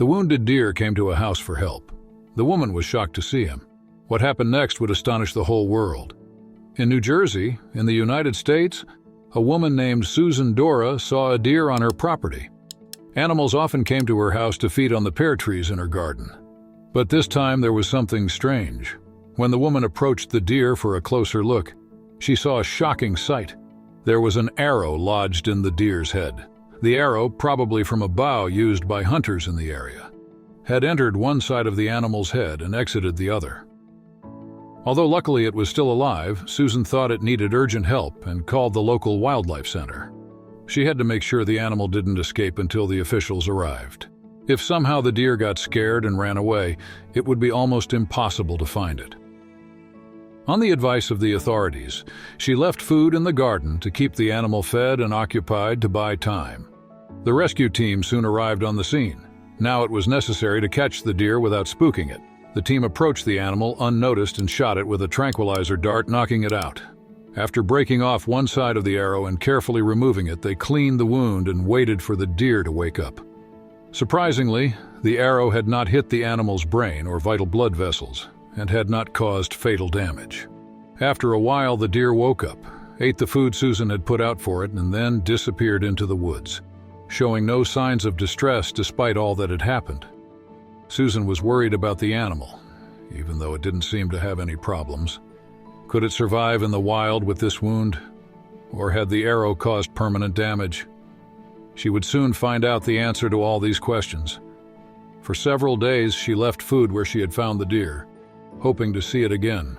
The wounded deer came to a house for help. The woman was shocked to see him. What happened next would astonish the whole world. In New Jersey, in the United States, a woman named Susan Dora saw a deer on her property. Animals often came to her house to feed on the pear trees in her garden. But this time there was something strange. When the woman approached the deer for a closer look, she saw a shocking sight. There was an arrow lodged in the deer's head. The arrow, probably from a bow used by hunters in the area, had entered one side of the animal's head and exited the other. Although luckily it was still alive, Susan thought it needed urgent help and called the local wildlife center. She had to make sure the animal didn't escape until the officials arrived. If somehow the deer got scared and ran away, it would be almost impossible to find it. On the advice of the authorities, she left food in the garden to keep the animal fed and occupied to buy time. The rescue team soon arrived on the scene. Now it was necessary to catch the deer without spooking it. The team approached the animal unnoticed and shot it with a tranquilizer dart, knocking it out. After breaking off one side of the arrow and carefully removing it, they cleaned the wound and waited for the deer to wake up. Surprisingly, the arrow had not hit the animal's brain or vital blood vessels and had not caused fatal damage. After a while, the deer woke up, ate the food Susan had put out for it, and then disappeared into the woods, showing no signs of distress despite all that had happened. Susan was worried about the animal, even though it didn't seem to have any problems. Could it survive in the wild with this wound? Or had the arrow caused permanent damage? She would soon find out the answer to all these questions. For several days, she left food where she had found the deer, hoping to see it again.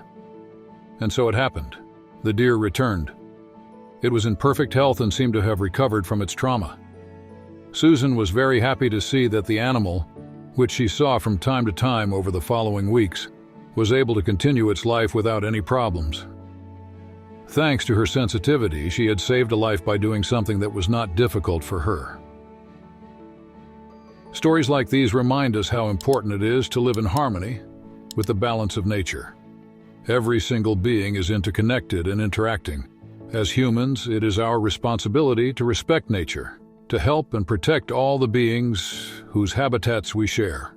And so it happened. The deer returned. It was in perfect health and seemed to have recovered from its trauma. Susan was very happy to see that the animal, which she saw from time to time over the following weeks, was able to continue its life without any problems. Thanks to her sensitivity, she had saved a life by doing something that was not difficult for her. Stories like these remind us how important it is to live in harmony with the balance of nature. Every single being is interconnected and interacting. As humans, it is our responsibility to respect nature, to help and protect all the beings whose habitats we share.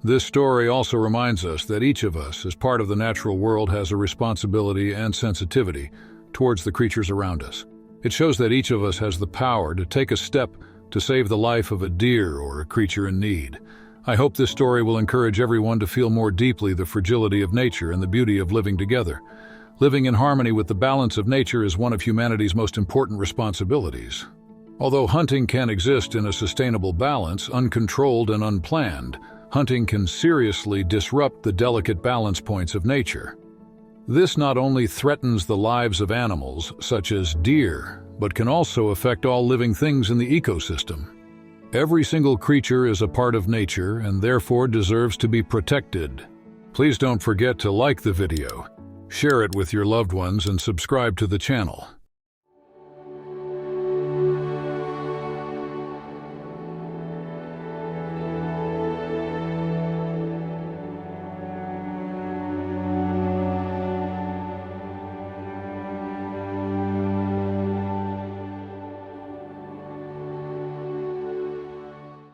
This story also reminds us that each of us, as part of the natural world, has a responsibility and sensitivity towards the creatures around us. It shows that each of us has the power to take a step to save the life of a deer or a creature in need. I hope this story will encourage everyone to feel more deeply the fragility of nature and the beauty of living together. Living in harmony with the balance of nature is one of humanity's most important responsibilities. Although hunting can exist in a sustainable balance, uncontrolled and unplanned, hunting can seriously disrupt the delicate balance points of nature. This not only threatens the lives of animals, such as deer, but can also affect all living things in the ecosystem. Every single creature is a part of nature and therefore deserves to be protected. Please don't forget to like the video, share it with your loved ones, and subscribe to the channel.